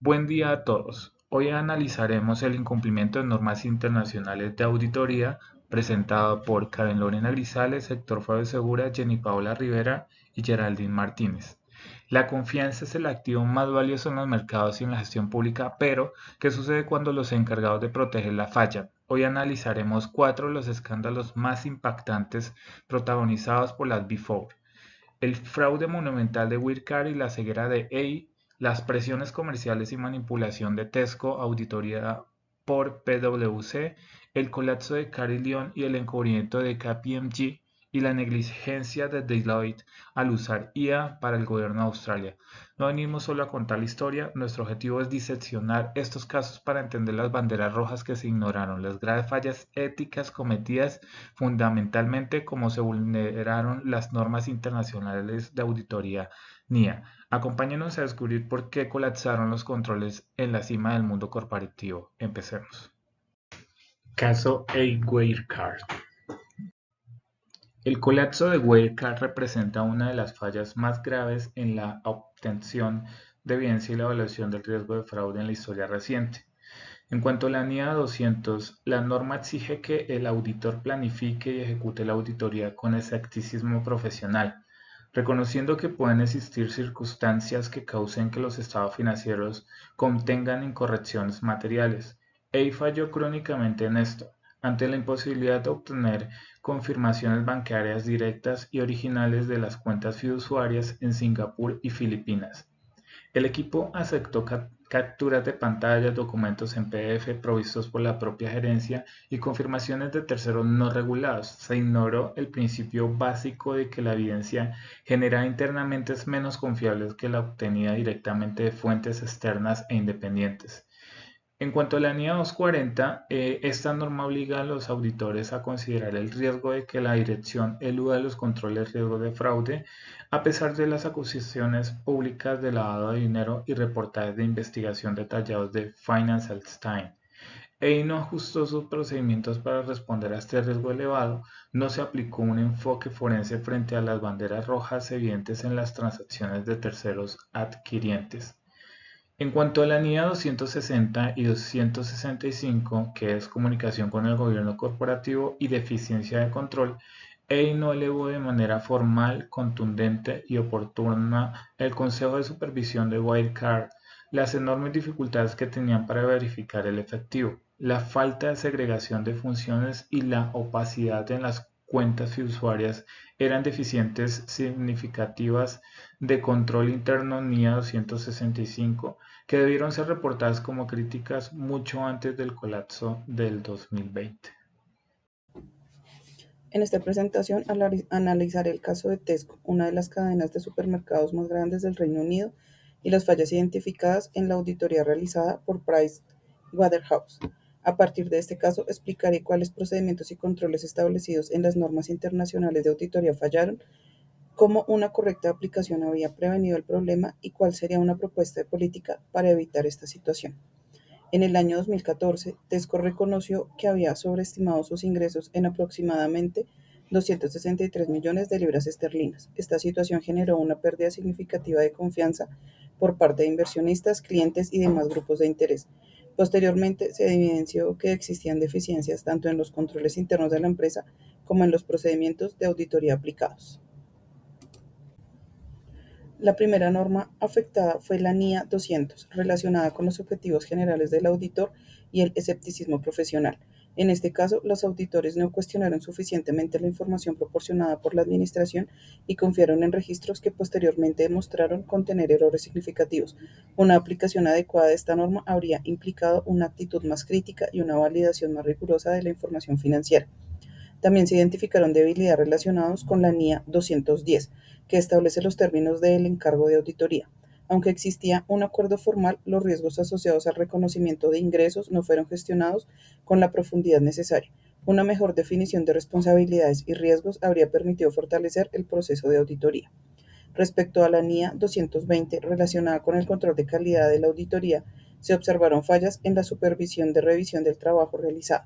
Buen día a todos. Hoy analizaremos el incumplimiento de normas internacionales de auditoría presentado por Karen Lorena Grisales, Héctor Fabio Segura, Jenny Paola Rivera y Geraldine Martínez. La confianza es el activo más valioso en los mercados y en la gestión pública, pero ¿qué sucede cuando los encargados de protegerla fallan? Hoy analizaremos cuatro de los escándalos más impactantes protagonizados por las Big Four: el fraude monumental de Wirecard y la ceguera de EY, las presiones comerciales y manipulación de Tesco, auditoría por PwC, el colapso de Carillon y el encubrimiento de KPMG, y la negligencia de Deloitte al usar IA para el gobierno de Australia. No venimos solo a contar la historia, nuestro objetivo es diseccionar estos casos para entender las banderas rojas que se ignoraron, las graves fallas éticas cometidas, fundamentalmente cómo se vulneraron las normas internacionales de auditoría NIA. Acompáñenos a descubrir por qué colapsaron los controles en la cima del mundo corporativo. Empecemos. Caso Wirecard. El colapso de Wirecard representa una de las fallas más graves en la obtención de evidencia y la evaluación del riesgo de fraude en la historia reciente. En cuanto a la NIA 200, la norma exige que el auditor planifique y ejecute la auditoría con escepticismo profesional, reconociendo que pueden existir circunstancias que causen que los estados financieros contengan incorrecciones materiales. EY falló crónicamente en esto, ante la imposibilidad de obtener confirmaciones bancarias directas y originales de las cuentas fiduciarias en Singapur y Filipinas. El equipo aceptó capturas de pantalla, documentos en PDF provistos por la propia gerencia y confirmaciones de terceros no regulados. Se ignoró el principio básico de que la evidencia generada internamente es menos confiable que la obtenida directamente de fuentes externas e independientes. En cuanto a la NIA 240, esta norma obliga a los auditores a considerar el riesgo de que la dirección eluda los controles de riesgo de fraude, a pesar de las acusaciones públicas de lavado de dinero y reportajes de investigación detallados de Financial Times. EY no ajustó sus procedimientos para responder a este riesgo elevado, no se aplicó un enfoque forense frente a las banderas rojas evidentes en las transacciones de terceros adquirientes. En cuanto a la NIA 260 y 265, que es comunicación con el gobierno corporativo y deficiencia de control, EY no elevó de manera formal, contundente y oportuna el Consejo de Supervisión de Wirecard las enormes dificultades que tenían para verificar el efectivo, la falta de segregación de funciones y la opacidad en las cuentas fiduciarias eran deficiencias significativas de control interno NIA 265 que debieron ser reportadas como críticas mucho antes del colapso del 2020. En esta presentación analizaré el caso de Tesco, una de las cadenas de supermercados más grandes del Reino Unido, y las fallas identificadas en la auditoría realizada por Pricewaterhouse. A partir de este caso, explicaré cuáles procedimientos y controles establecidos en las normas internacionales de auditoría fallaron, cómo una correcta aplicación había prevenido el problema y cuál sería una propuesta de política para evitar esta situación. En el año 2014, Tesco reconoció que había sobreestimado sus ingresos en aproximadamente 263 millones de libras esterlinas. Esta situación generó una pérdida significativa de confianza por parte de inversionistas, clientes y demás grupos de interés. Posteriormente, se evidenció que existían deficiencias tanto en los controles internos de la empresa como en los procedimientos de auditoría aplicados. La primera norma afectada fue la NIA 200, relacionada con los objetivos generales del auditor y el escepticismo profesional. En este caso, los auditores no cuestionaron suficientemente la información proporcionada por la Administración y confiaron en registros que posteriormente demostraron contener errores significativos. Una aplicación adecuada de esta norma habría implicado una actitud más crítica y una validación más rigurosa de la información financiera. También se identificaron debilidades relacionadas con la NIA 210, que establece los términos del encargo de auditoría. Aunque existía un acuerdo formal, los riesgos asociados al reconocimiento de ingresos no fueron gestionados con la profundidad necesaria. Una mejor definición de responsabilidades y riesgos habría permitido fortalecer el proceso de auditoría. Respecto a la NIA 220, relacionada con el control de calidad de la auditoría, se observaron fallas en la supervisión de revisión del trabajo realizado.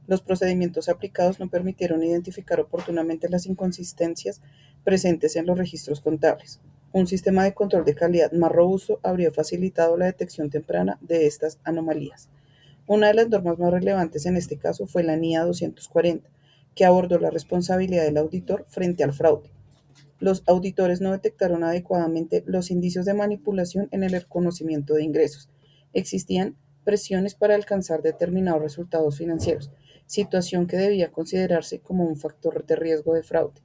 Los procedimientos aplicados no permitieron identificar oportunamente las inconsistencias presentes en los registros contables. Un sistema de control de calidad más robusto habría facilitado la detección temprana de estas anomalías. Una de las normas más relevantes en este caso fue la NIA 240, que abordó la responsabilidad del auditor frente al fraude. Los auditores no detectaron adecuadamente los indicios de manipulación en el reconocimiento de ingresos. Existían presiones para alcanzar determinados resultados financieros, situación que debía considerarse como un factor de riesgo de fraude.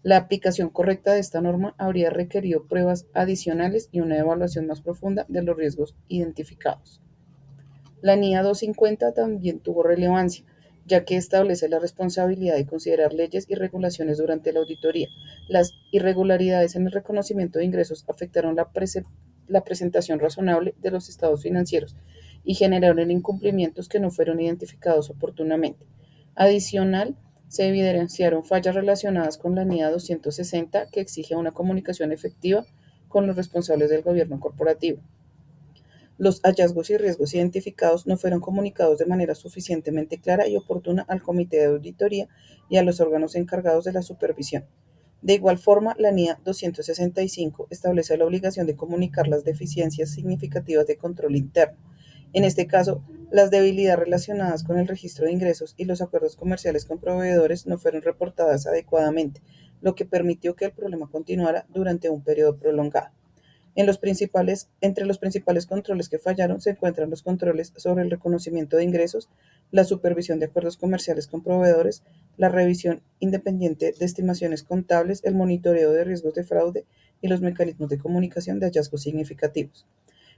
La aplicación correcta de esta norma habría requerido pruebas adicionales y una evaluación más profunda de los riesgos identificados. La NIA 250 también tuvo relevancia, ya que establece la responsabilidad de considerar leyes y regulaciones durante la auditoría. Las irregularidades en el reconocimiento de ingresos afectaron la presentación razonable de los estados financieros y generaron incumplimientos que no fueron identificados oportunamente. Adicional, se evidenciaron fallas relacionadas con la NIA 260, que exige una comunicación efectiva con los responsables del gobierno corporativo. Los hallazgos y riesgos identificados no fueron comunicados de manera suficientemente clara y oportuna al Comité de Auditoría y a los órganos encargados de la supervisión. De igual forma, la NIA 265 establece la obligación de comunicar las deficiencias significativas de control interno. En este caso, las debilidades relacionadas con el registro de ingresos y los acuerdos comerciales con proveedores no fueron reportadas adecuadamente, lo que permitió que el problema continuara durante un periodo prolongado. Entre los principales controles que fallaron se encuentran los controles sobre el reconocimiento de ingresos, la supervisión de acuerdos comerciales con proveedores, la revisión independiente de estimaciones contables, el monitoreo de riesgos de fraude y los mecanismos de comunicación de hallazgos significativos.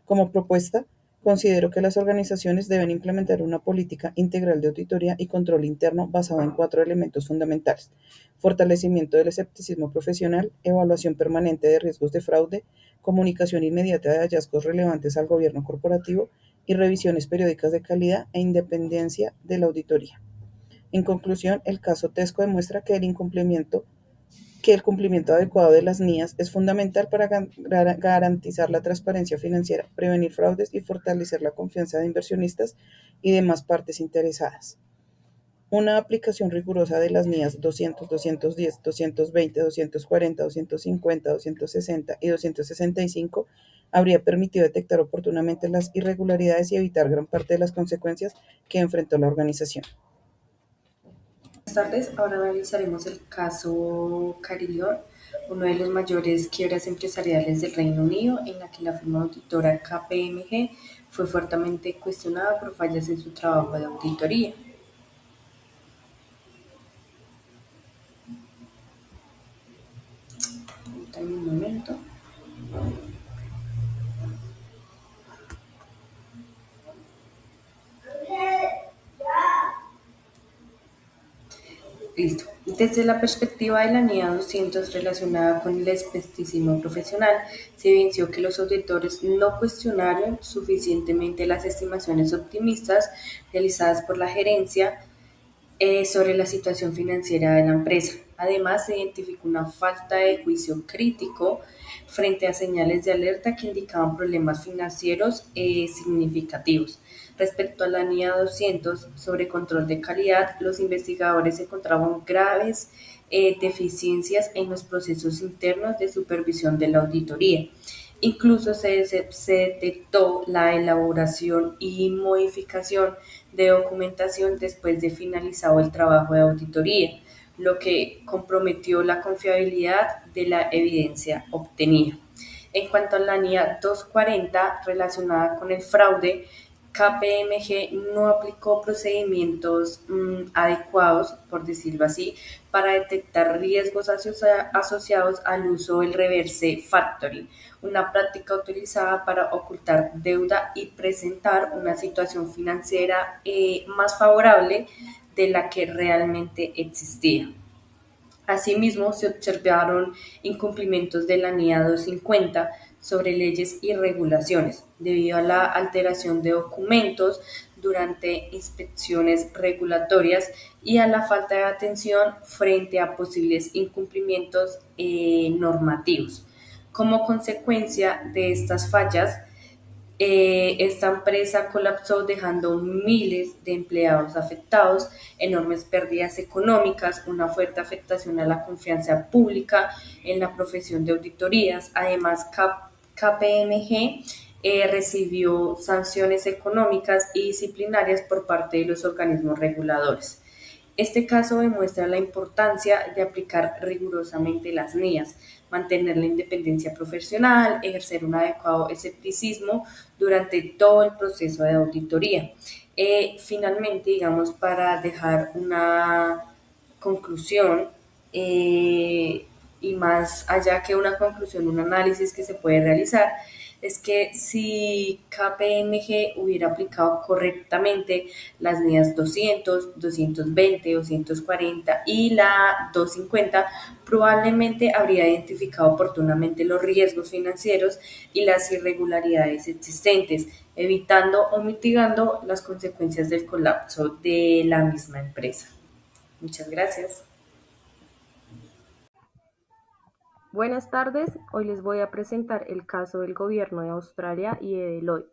Como propuesta, considero que las organizaciones deben implementar una política integral de auditoría y control interno basada en 4 elementos fundamentales: fortalecimiento del escepticismo profesional, evaluación permanente de riesgos de fraude, comunicación inmediata de hallazgos relevantes al gobierno corporativo y revisiones periódicas de calidad e independencia de la auditoría. En conclusión, el caso Tesco demuestra que el cumplimiento adecuado de las NIAs es fundamental para garantizar la transparencia financiera, prevenir fraudes y fortalecer la confianza de inversionistas y demás partes interesadas. Una aplicación rigurosa de las NIAs 200, 210, 220, 240, 250, 260 y 265 habría permitido detectar oportunamente las irregularidades y evitar gran parte de las consecuencias que enfrentó la organización. Buenas tardes, ahora analizaremos el caso Carillon, uno de los mayores quiebras empresariales del Reino Unido, en la que la firma auditora KPMG fue fuertemente cuestionada por fallas en su trabajo de auditoría. Dame un momento. Listo. Desde la perspectiva de la NIA 200 relacionada con el escepticismo profesional, se evidenció que los auditores no cuestionaron suficientemente las estimaciones optimistas realizadas por la gerencia sobre la situación financiera de la empresa. Además, se identificó una falta de juicio crítico frente a señales de alerta que indicaban problemas financieros significativos. Respecto a la NIA 200 sobre control de calidad, los investigadores encontraban graves deficiencias en los procesos internos de supervisión de la auditoría. Incluso se detectó la elaboración y modificación de documentación después de finalizado el trabajo de auditoría, lo que comprometió la confiabilidad de la evidencia obtenida. En cuanto a la NIA 240 relacionada con el fraude, KPMG no aplicó procedimientos adecuados, por decirlo así, para detectar riesgos asociados al uso del reverse factoring, una práctica utilizada para ocultar deuda y presentar una situación financiera más favorable de la que realmente existía. Asimismo, se observaron incumplimientos de la NIA 250 sobre leyes y regulaciones, debido a la alteración de documentos durante inspecciones regulatorias y a la falta de atención frente a posibles incumplimientos normativos. Como consecuencia de estas fallas, Esta empresa colapsó dejando miles de empleados afectados, enormes pérdidas económicas, una fuerte afectación a la confianza pública en la profesión de auditorías. Además, KPMG recibió sanciones económicas y disciplinarias por parte de los organismos reguladores. Este caso demuestra la importancia de aplicar rigurosamente las NIAs, mantener la independencia profesional, ejercer un adecuado escepticismo durante todo el proceso de auditoría. Finalmente, digamos, para dejar una conclusión, y más allá que una conclusión, un análisis que se puede realizar, es que si KPMG hubiera aplicado correctamente las NIAs 200, 220, 240 y la 250, probablemente habría identificado oportunamente los riesgos financieros y las irregularidades existentes, evitando o mitigando las consecuencias del colapso de la misma empresa. Muchas gracias. Buenas tardes, hoy les voy a presentar el caso del gobierno de Australia y de Deloitte,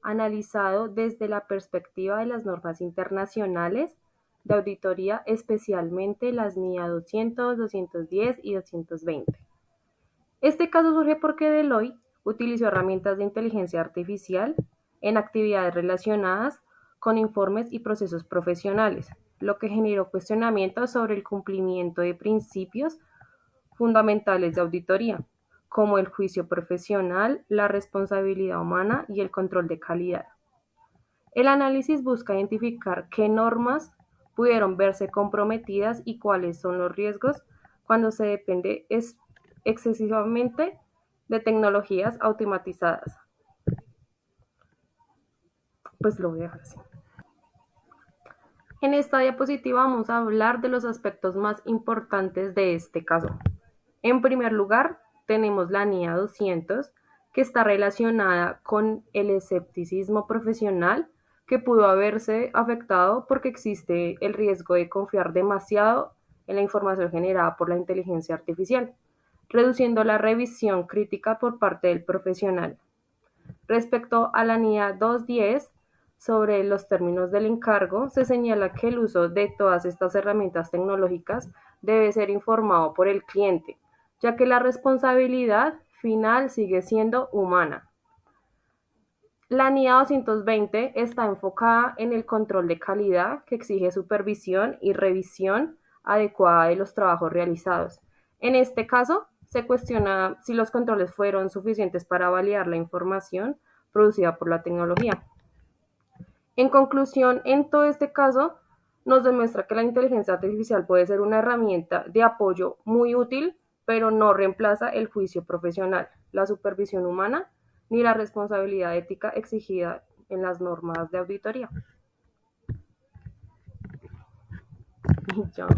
analizado desde la perspectiva de las normas internacionales de auditoría, especialmente las NIA 200, 210 y 220. Este caso surge porque Deloitte utilizó herramientas de inteligencia artificial en actividades relacionadas con informes y procesos profesionales, lo que generó cuestionamientos sobre el cumplimiento de principios fundamentales de auditoría, como el juicio profesional, la responsabilidad humana y el control de calidad. El análisis busca identificar qué normas pudieron verse comprometidas y cuáles son los riesgos cuando se depende excesivamente de tecnologías automatizadas. Pues lo voy a dejar así. En esta diapositiva vamos a hablar de los aspectos más importantes de este caso. En primer lugar, tenemos la NIA 200, que está relacionada con el escepticismo profesional que pudo haberse afectado porque existe el riesgo de confiar demasiado en la información generada por la inteligencia artificial, reduciendo la revisión crítica por parte del profesional. Respecto a la NIA 210, sobre los términos del encargo, se señala que el uso de todas estas herramientas tecnológicas debe ser informado por el cliente, ya que la responsabilidad final sigue siendo humana. La NIA 220 está enfocada en el control de calidad, que exige supervisión y revisión adecuada de los trabajos realizados. En este caso, se cuestiona si los controles fueron suficientes para validar la información producida por la tecnología. En conclusión, en todo este caso, nos demuestra que la inteligencia artificial puede ser una herramienta de apoyo muy útil, pero no reemplaza el juicio profesional, la supervisión humana ni la responsabilidad ética exigida en las normas de auditoría. Y ya.